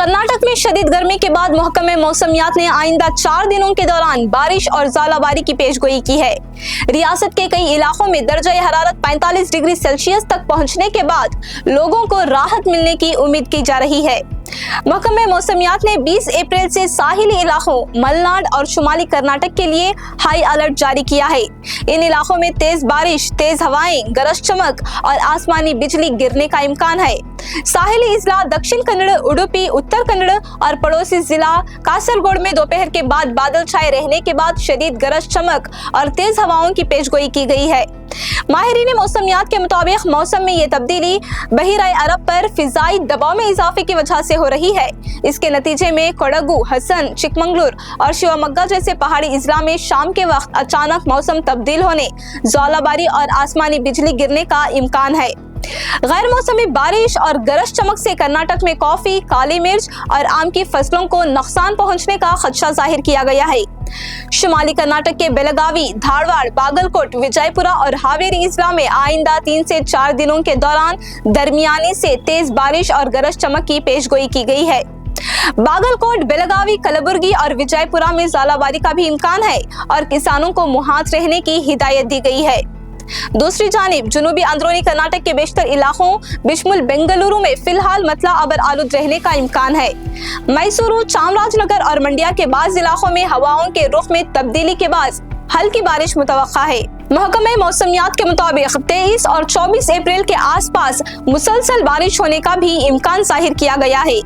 कर्नाटक में शदीद गर्मी के बाद महकमे मौसमियात ने आइंदा 4 दिनों के दौरान बारिश और ज़ालाबारी की पेशगोई की है। रियासत के कई इलाकों में दर्जा हरारत 45 डिग्री सेल्सियस तक पहुंचने के बाद लोगों को राहत मिलने की उम्मीद की जा रही है। महकमे मौसमियात ने 20 अप्रैल से साहिली इलाकों, मलनाड और शुमाली कर्नाटक के लिए हाई अलर्ट जारी किया है। इन इलाकों में तेज बारिश, तेज हवाएं, गरज चमक और आसमानी बिजली गिरने का इम्कान है। साहिली इजला दक्षिण कन्नड़, उडुपी, उत्तर कन्नड़ और पड़ोसी जिला कासरगोड में दोपहर के बाद बादल छाए रहने के बाद शदीद गरज चमक और तेज हवाओं की पेशगोई की गई है। माहिरीन मौसमियात के मुताबिक मौसम में ये तब्दीली बहिराए अरब पर फिजाई दबाव में इजाफे की वजह से हो रही है। इसके नतीजे में कोडगु, हसन, चिकमंगलुर और शिवमोग्गा जैसे पहाड़ी इजला में शाम के वक्त अचानक मौसम तब्दील होने, ज़ालाबारी और आसमानी बिजली गिरने का इम्कान है। गैर मौसमी बारिश और गरज चमक से कर्नाटक में कॉफी, काली मिर्च और आम की फसलों को नुकसान पहुंचने का खदशा जाहिर किया गया है। शुमाली कर्नाटक के बेलगावी, धारवाड़, बागलकोट, विजयपुरा और हावेरी इजला में आइंदा 3 से 4 दिनों के दौरान दरमियानी से तेज बारिश और गरज चमक की पेशगोई की गई है। बागलकोट, बेलगावी, कलबुर्गी और विजयपुरा में ज़ालाबारी का भी इम्कान है और किसानों को मुहात रहने की हिदायत दी गई है। दूसरी जानिब जुनूबी अंदरूनी कर्नाटक के बेशतर इलाकों बिशमुल बेंगलुरु में फिलहाल मतला अबर आलूद रहने का इम्कान है। मैसूरू, चामराजनगर और मंड्या के बाज़ इलाकों में हवाओं के रुख में तब्दीली के बाद हल्की बारिश मुतवक्का है। महकमे मौसमियात के मुताबिक 23 और 24 अप्रैल के आसपास मुसलसल बारिश होने का भी इम्कान जाहिर किया गया है।